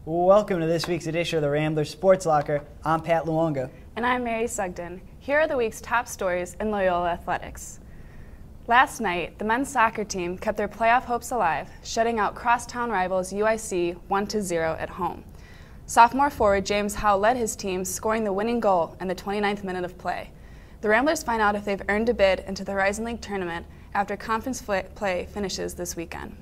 Welcome to this week's edition of the Rambler Sports Locker. I'm Pat Luongo. And I'm Mary Sugden. Here are the week's top stories in Loyola athletics. Last night, the men's soccer team kept their playoff hopes alive, shutting out crosstown rivals UIC 1-0 at home. Sophomore forward James Howe led his team, scoring the winning goal in the 29th minute of play. The Ramblers find out if they've earned a bid into the Horizon League tournament after conference play finishes this weekend.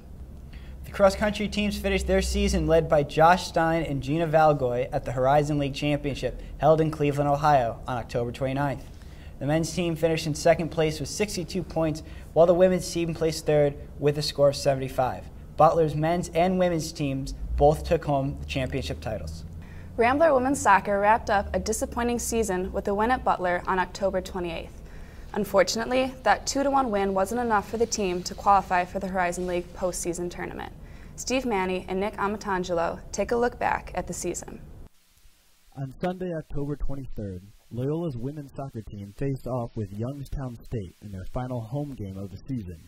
The cross-country teams finished their season led by Josh Stein and Gina Valgoy at the Horizon League Championship held in Cleveland, Ohio on October 29th. The men's team finished in second place with 62 points, while the women's team placed third with a score of 75. Butler's men's and women's teams both took home the championship titles. Rambler women's soccer wrapped up a disappointing season with a win at Butler on October 28th. Unfortunately, that 2-1 win wasn't enough for the team to qualify for the Horizon League postseason tournament. Steve Manny and Nick Amatangelo take a look back at the season. On Sunday, October 23rd, Loyola's women's soccer team faced off with Youngstown State in their final home game of the season.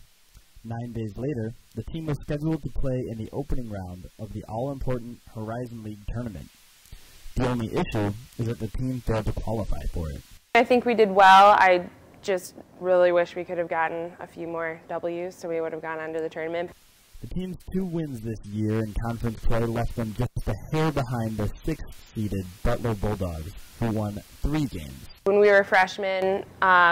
9 days later, the team was scheduled to play in the opening round of the all-important Horizon League tournament. The only issue is that the team failed to qualify for it. I think we did well. I just really wish we could have gotten a few more W's so we would have gone on to the tournament. The team's 2 wins this year in conference play left them just a hair behind the 6th-seeded Butler Bulldogs, who won 3 games. When we were freshmen,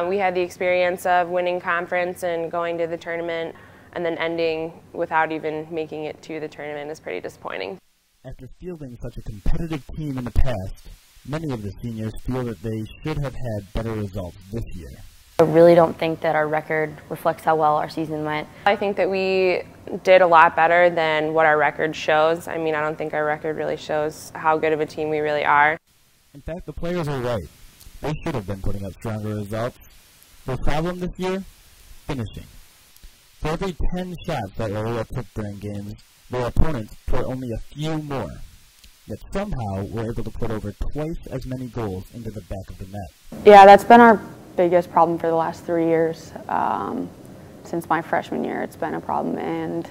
we had the experience of winning conference and going to the tournament, and then ending without even making it to the tournament is pretty disappointing. After fielding such a competitive team in the past, many of the seniors feel that they should have had better results this year. I really don't think that our record reflects how well our season went. I think that we did a lot better than what our record shows. I mean, I don't think our record really shows how good of a team we really are. In fact, the players are right. They should have been putting up stronger results. The problem this year? Finishing. For every 10 shots that Loyola took during games, their opponents put only a few more. Yet somehow we're able to put over twice as many goals into the back of the net. Yeah, that's been our biggest problem for the last 3 years. Since my freshman year, it's been a problem, and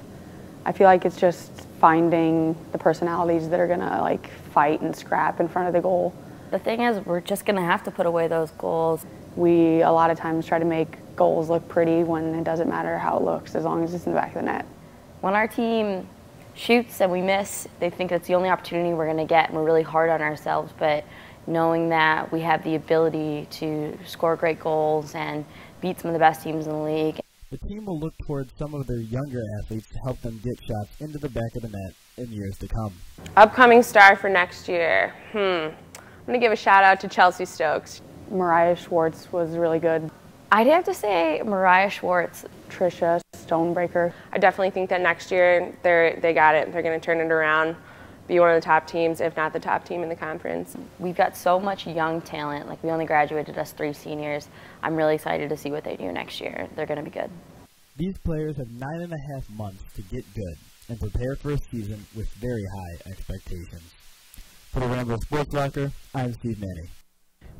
I feel like it's just finding the personalities that are gonna fight and scrap in front of the goal. The thing is, we're just gonna have to put away those goals. We a lot of times try to make goals look pretty when it doesn't matter how it looks as long as it's in the back of the net. When our team shoots and we miss, they think it's the only opportunity we're gonna get, and we're really hard on ourselves, but knowing that we have the ability to score great goals and beat some of the best teams in the league. The team will look towards some of their younger athletes to help them get shots into the back of the net in years to come. Upcoming star for next year. I'm going to give a shout out to Chelsea Stokes. Mariah Schwartz was really good. I'd have to say Mariah Schwartz. Trisha Stonebreaker. I definitely think that next year they got it. They're going to turn it around, be one of the top teams, if not the top team in the conference. We've got so much young talent. We only graduated as 3 seniors. I'm really excited to see what they do next year. They're going to be good. These players have 9.5 months to get good and prepare for a season with very high expectations. For the Rambler Sports Locker, I'm Steve Manny.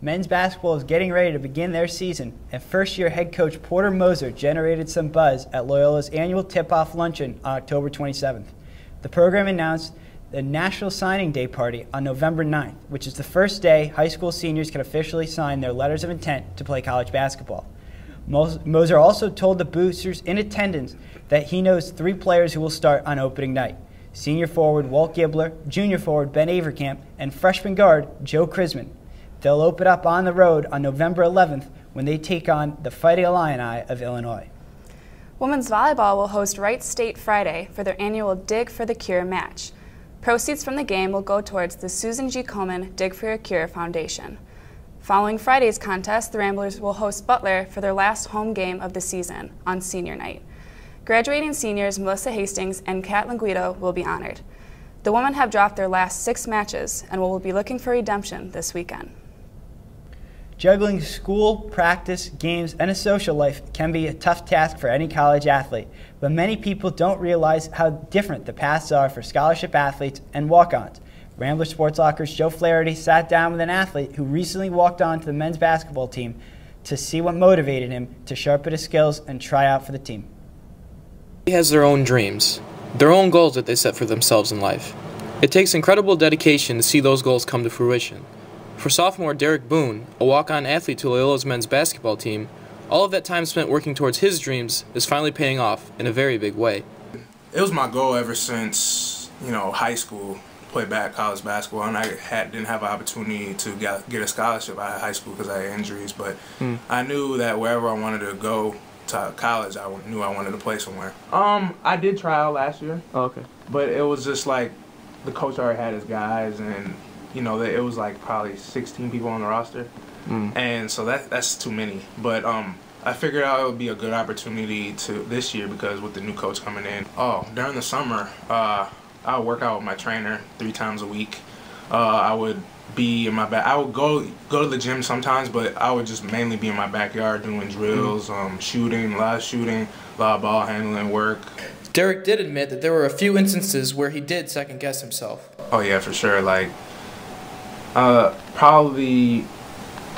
Men's basketball is getting ready to begin their season, and first-year head coach Porter Moser generated some buzz at Loyola's annual tip-off luncheon on October 27th. The program announced the National Signing Day party on November 9th, which is the first day high school seniors can officially sign their letters of intent to play college basketball. Moser also told the boosters in attendance that he knows 3 players who will start on opening night: senior forward Walt Gibler, junior forward Ben Avercamp, and freshman guard Joe Krisman. They'll open up on the road on November 11th when they take on the Fighting Illini of Illinois. Women's volleyball will host Wright State Friday for their annual Dig for the Cure match. Proceeds from the game will go towards the Susan G. Komen Dig for a Cure Foundation. Following Friday's contest, the Ramblers will host Butler for their last home game of the season on senior night. Graduating seniors Melissa Hastings and Kat Linguido will be honored. The women have dropped their last 6 matches and will be looking for redemption this weekend. Juggling school, practice, games, and a social life can be a tough task for any college athlete, but many people don't realize how different the paths are for scholarship athletes and walk-ons. Rambler Sports Locker's Joe Flaherty sat down with an athlete who recently walked on to the men's basketball team to see what motivated him to sharpen his skills and try out for the team. Everybody has their own dreams, their own goals that they set for themselves in life. It takes incredible dedication to see those goals come to fruition. For sophomore Derek Boone, a walk-on athlete to Loyola's men's basketball team, all of that time spent working towards his dreams is finally paying off in a very big way. It was my goal ever since, high school, to play college basketball, and I didn't have an opportunity to get a scholarship out of high school because I had injuries, but I knew that wherever I wanted to go to college, I knew I wanted to play somewhere. I did try out last year. Oh, okay. But it was just like the coach already had his guys, and it was like probably 16 people on the roster, and so that's too many. But I figured out it would be a good opportunity to this year because with the new coach coming in. During the summer, I would work out with my trainer 3 times a week. I would be in my I would go to the gym sometimes, but I would just mainly be in my backyard doing drills, shooting, a lot of ball handling work. Derek did admit that there were a few instances where he did second-guess himself. Oh yeah, for sure. Like, probably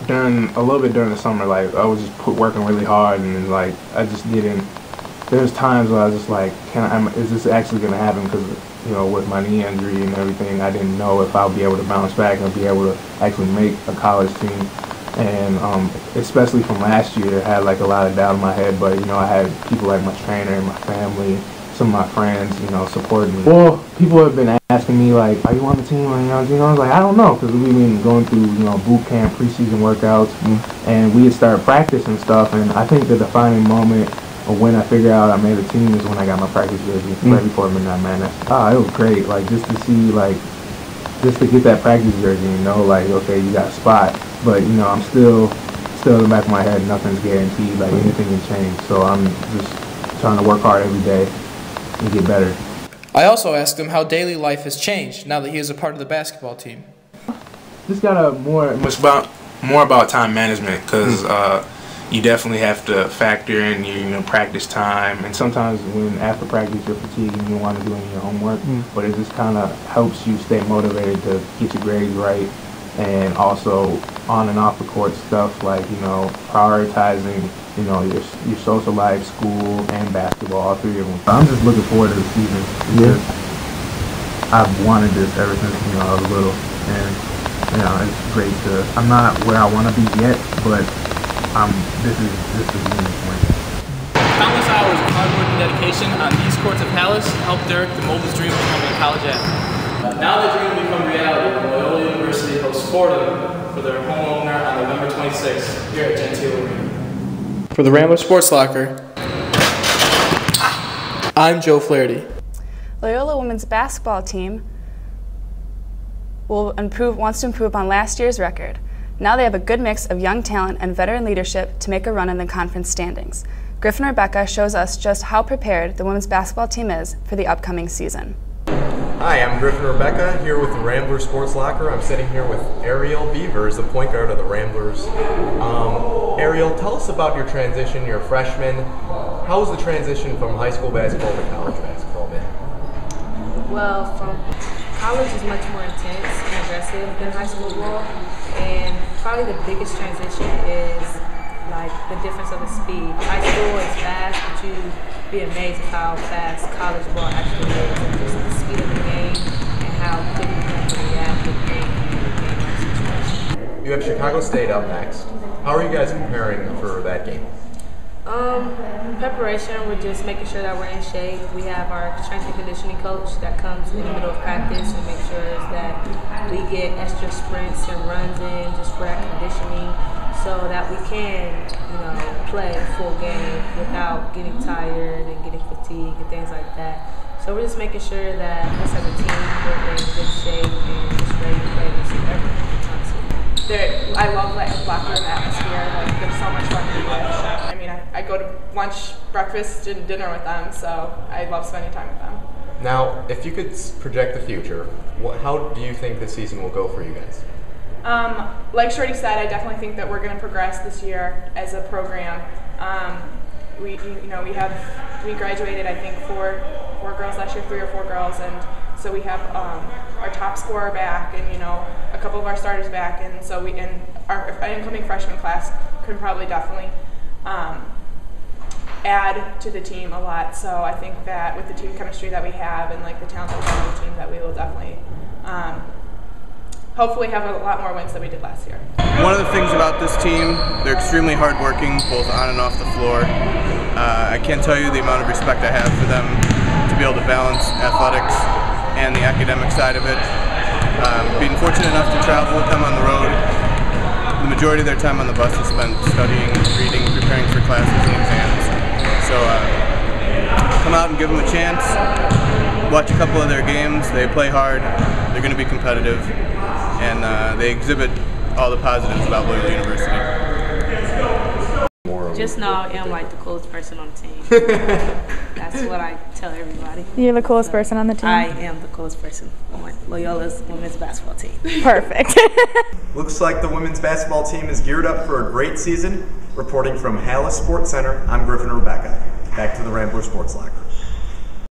a little bit during the summer, like I was just working really hard, and then, like I just didn't. There's times where I was just like, is this actually gonna happen? Because with my knee injury and everything, I didn't know if I'll be able to bounce back and be able to actually make a college team. And especially from last year, I had like a lot of doubt in my head. But I had people like my trainer and my family, some of my friends, supporting me. Well, people have been asking me like, "Are you on the team?" I was like, "I don't know," because we've been going through boot camp, preseason workouts, and we had started practice and stuff. And I think the defining moment of when I figured out I made a team is when I got my practice jersey right before midnight madness. It was great, like just to see, like just to get that practice jersey, like okay, you got a spot, but I'm still in the back of my head, nothing's guaranteed, like anything can change. So I'm just trying to work hard every day and get better. I also asked him how daily life has changed now that he is a part of the basketball team. Just got more about time management, because you definitely have to factor in your practice time, and sometimes when after practice you're fatigued and you don't want to do any of your homework, but it just kind of helps you stay motivated to get your grades right, and also on and off the court stuff like prioritizing your social life, school, and basketball, all 3 of them. I'm just looking forward to the season because I've wanted this ever since I was little, and it's great to. I'm not where I want to be yet, but this is the winning point. Countless hours of hard work and dedication on these courts of Palace helped Derek to mold his dream of becoming a college athlete. Now the dream will become reality when Loyola University hosts Fordham for their home opener on November 26th here at Gentile Arena. For the Rambler Sports Locker, I'm Joe Flaherty. Loyola women's basketball team wants to improve on last year's record. Now they have a good mix of young talent and veteran leadership to make a run in the conference standings. Griffin Rebecca shows us just how prepared the women's basketball team is for the upcoming season. Hi, I'm Griffin Rebecca here with the Rambler Sports Locker. I'm sitting here with Ariel Beavers, the point guard of the Ramblers. Ariel, tell us about your transition. You're a freshman. How was the transition from high school basketball to college basketball been? Well, from college is much more intense and aggressive than high school ball, and probably the biggest transition is like the difference of the speed. High school is fast, but you'd be amazed at how fast college ball actually is, and just the speed of the game and how quickly you can react to game situation. You have Chicago State up next. How are you guys preparing for that game? Preparation, we're just making sure that we're in shape. We have our strength and conditioning coach that comes in the middle of practice and makes sure that we get extra sprints and runs in just for that conditioning so that we can, play a full game without getting tired and getting fatigued and things like that. So we're just making sure that us as a team, we're in good shape and just ready to play this everything. I love the locker room atmosphere. Like, there's so much fun to do with. I mean, I go to lunch, breakfast, and dinner with them, so I love spending time with them. Now, if you could project the future, how do you think this season will go for you guys? Like Shorty said, I definitely think that we're going to progress this year as a program. We graduated, I think, four girls last year, 3 or 4 girls, and so we have our top scorer back, and a couple of our starters back, and so our incoming freshman class could probably definitely add to the team a lot. So I think that with the team chemistry that we have and like the talent that we have on the team, that we will definitely hopefully have a lot more wins than we did last year. One of the things about this team, they're extremely hardworking, both on and off the floor. I can't tell you the amount of respect I have for them to be able to balance athletics and the academic side of it. Being fortunate enough to travel with them on the road, the majority of their time on the bus is spent studying, reading, preparing for classes and exams. So come out and give them a chance. Watch a couple of their games. They play hard. They're going to be competitive, and they exhibit all the positives about Loyola University. Just know I am like the coolest person on the team. That's what I tell everybody. You're the coolest person on the team? I am the coolest person on Loyola's women's basketball team. Perfect. Looks like the women's basketball team is geared up for a great season. Reporting from Hallis Sports Center, I'm Griffin Rebecca. Back to the Rambler Sports Locker.